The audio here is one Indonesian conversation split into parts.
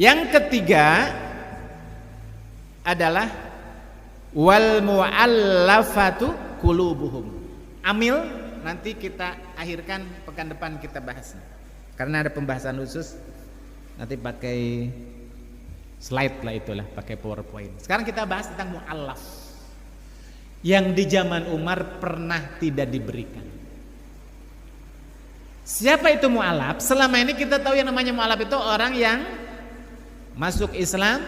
Yang ketiga adalah wal mu'allafatu qulubuhum. Amil nanti kita akhirkan pekan depan kita bahas. Karena ada pembahasan khusus nanti pakai slide lah, itulah pakai PowerPoint. Sekarang kita bahas tentang mu'allaf yang di zaman Umar pernah tidak diberikan. Siapa itu mu'allaf? Selama ini kita tahu yang namanya mu'allaf itu orang yang masuk Islam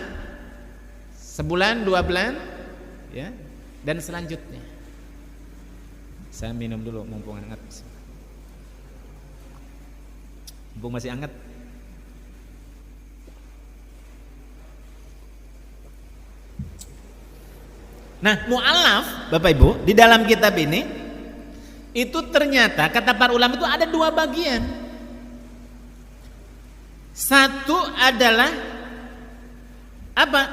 sebulan, 2 bulan, ya, dan selanjutnya. Saya minum dulu mumpung hangat. Mumpung masih hangat. Nah, mu'allaf, Bapak Ibu, di dalam kitab ini itu ternyata kata para ulama itu ada 2 bagian. Satu adalah apa?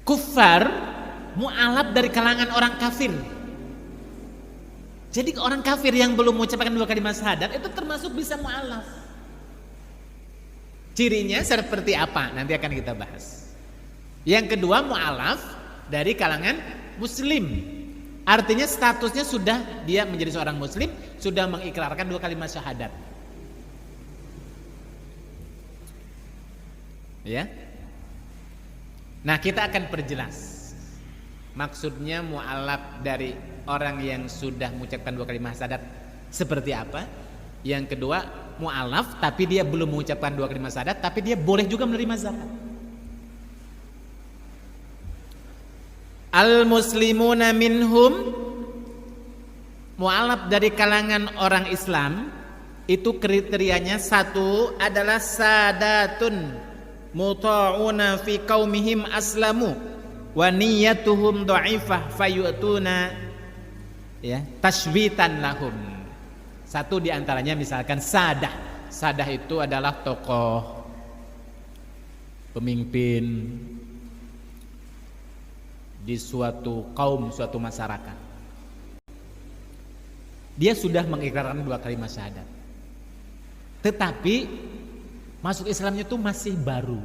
Kufar, mu'allaf dari kalangan orang kafir. Jadi orang kafir yang belum mengucapkan 2 kalimat syahadat itu termasuk bisa mu'allaf. Cirinya seperti apa? Nanti akan kita bahas. Yang kedua, mu'allaf dari kalangan muslim. Artinya statusnya sudah dia menjadi seorang muslim, sudah mengikrarkan 2 kalimat syahadat. Ya. Nah, kita akan perjelas. Maksudnya mu'allaf dari orang yang sudah mengucapkan 2 kalimat syahadat seperti apa? Yang kedua, mu'allaf tapi dia belum mengucapkan 2 kalimat syahadat tapi dia boleh juga menerima zakat. Al-muslimuna minhum, mu'allaf dari kalangan orang Islam itu kriterianya satu adalah sadatun muta'una fi qaumihim aslamu wa niyyatuhum dha'ifah fayu'tuna ya tashbitan lahum. Satu di antaranya misalkan sadah. Sadah itu adalah tokoh, pemimpin di suatu kaum, suatu masyarakat. Dia sudah mengikrarkan 2 kalimat syahadat. Tetapi masuk Islamnya itu masih baru.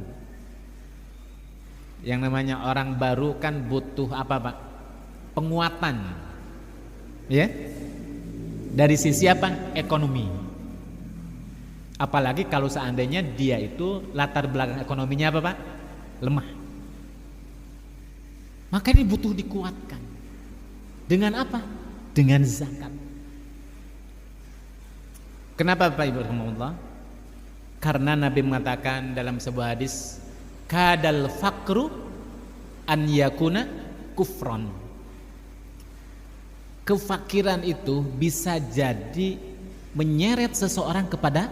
Yang namanya orang baru kan butuh apa, Pak? Penguatan. Ya? Dari sisi apa? Ekonomi. Apalagi kalau seandainya dia itu latar belakang ekonominya apa, Pak? Lemah. Maka ini butuh dikuatkan. Dengan apa? Dengan zakat. Kenapa Bapak Ibu rahimahullah? Karena Nabi mengatakan dalam sebuah hadis, kadal fakru an yakuna kufron. Kefakiran itu bisa jadi menyeret seseorang kepada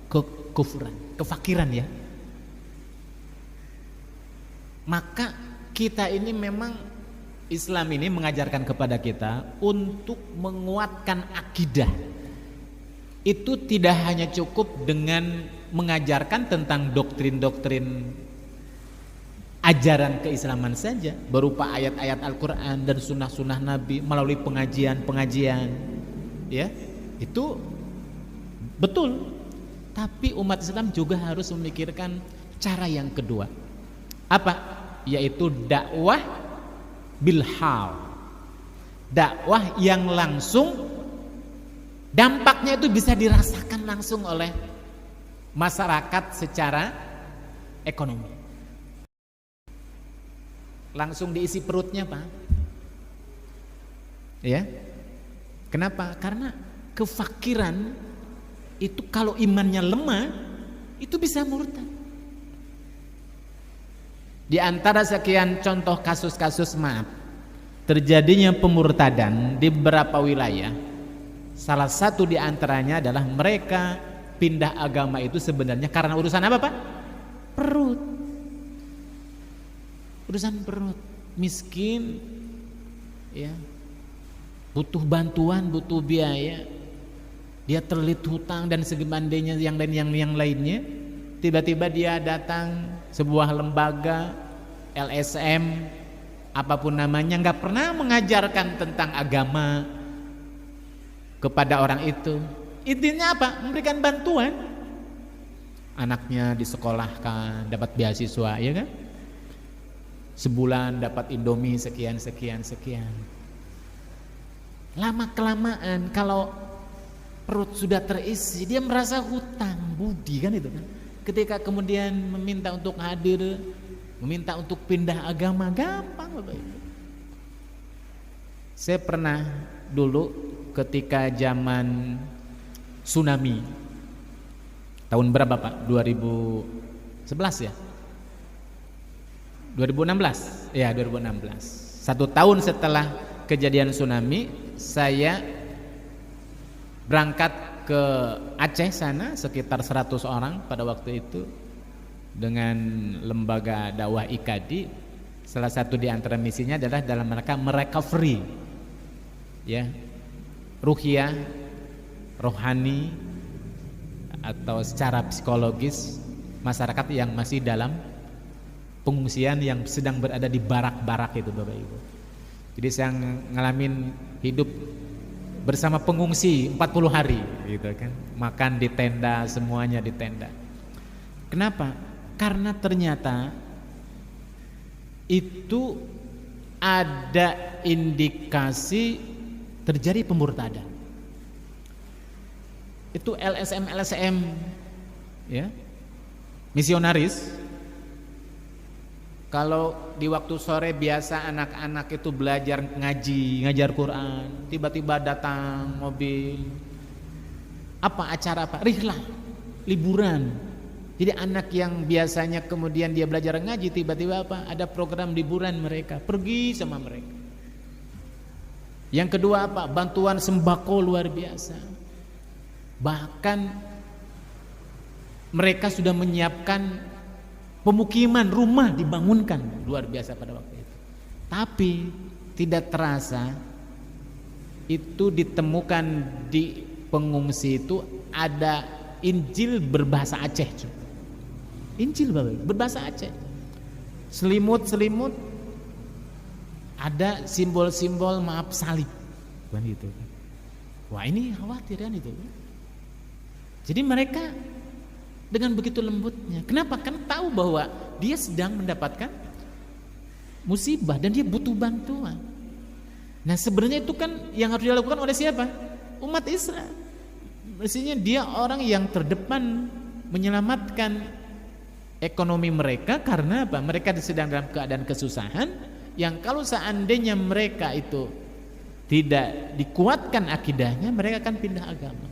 kekufuran, kefakiran ya. Maka kita ini memang Islam ini mengajarkan kepada kita untuk menguatkan akidah. Itu tidak hanya cukup dengan mengajarkan tentang doktrin-doktrin ajaran keislaman saja berupa ayat-ayat Al-Quran dan sunnah-sunnah Nabi melalui pengajian-pengajian, ya itu betul. Tapi umat Islam juga harus memikirkan cara yang kedua, apa? Yaitu dakwah bilhal, dakwah yang langsung dampaknya itu bisa dirasakan langsung oleh masyarakat secara ekonomi. Langsung diisi perutnya, Pak. Ya. Kenapa? Karena kefakiran itu kalau imannya lemah itu bisa murtad. Di antara sekian contoh kasus-kasus terjadinya pemurtadan di beberapa wilayah, salah satu di antaranya adalah mereka pindah agama itu sebenarnya karena urusan apa, Pak? Perut. Urusan perut, miskin, ya, butuh bantuan, butuh biaya, dia terlilit hutang dan sebagainya yang lainnya. Tiba-tiba dia datang sebuah lembaga LSM apapun namanya, nggak pernah mengajarkan tentang agama kepada orang itu. Intinya apa? Memberikan bantuan. anaknya disekolahkan, dapat beasiswa, ya kan? Sebulan dapat Indomie sekian. Lama kelamaan kalau perut sudah terisi, dia merasa hutang budi, kan itu kan. Ketika kemudian meminta untuk hadir, meminta untuk pindah agama, gampang Bapak Ibu. Saya pernah dulu ketika zaman tsunami, tahun berapa Pak? 2011 ya? 2016? Ya 2016. 1 tahun setelah kejadian tsunami, saya berangkat ke Aceh sana, sekitar 100 orang pada waktu itu, dengan lembaga dakwah IKADI. Salah satu di antara misinya adalah dalam rangka merecovery, ya, ruhiyah, rohani atau secara psikologis masyarakat yang masih dalam pengungsian, yang sedang berada di barak-barak itu Bapak Ibu. Jadi saya ngalamin hidup bersama pengungsi 40 hari gitu kan. Makan di tenda, semuanya di tenda. Kenapa? Karena ternyata itu ada indikasi terjadi pemurtadan. Itu LSM ya, misionaris. Kalau di waktu sore biasa anak-anak itu belajar ngaji, ngajar Quran, tiba-tiba datang mobil, apa acara apa? Rihlah, liburan. Jadi anak yang biasanya kemudian dia belajar ngaji, tiba-tiba apa? Ada program liburan mereka, pergi sama mereka. Yang kedua apa? Bantuan sembako luar biasa. Bahkan mereka sudah menyiapkan pemukiman, rumah dibangunkan, luar biasa pada waktu itu. Tapi tidak terasa itu ditemukan di pengungsi itu ada Injil berbahasa Aceh. Injil berbahasa Aceh. Selimut-selimut ada simbol-simbol maaf salib, kan gitu. Wah, ini khawatir kan itu. Jadi mereka dengan begitu lembutnya. Kenapa? Karena tahu bahwa dia sedang mendapatkan musibah dan dia butuh bantuan. Nah sebenarnya itu kan yang harus dilakukan oleh siapa? Umat Israel. Mestinya dia orang yang terdepan menyelamatkan ekonomi mereka. Karena apa? Mereka sedang dalam keadaan kesusahan, yang kalau seandainya mereka itu tidak dikuatkan akidahnya, mereka akan pindah agama.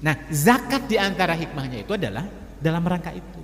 Nah, zakat di antara hikmahnya itu adalah dalam rangka itu.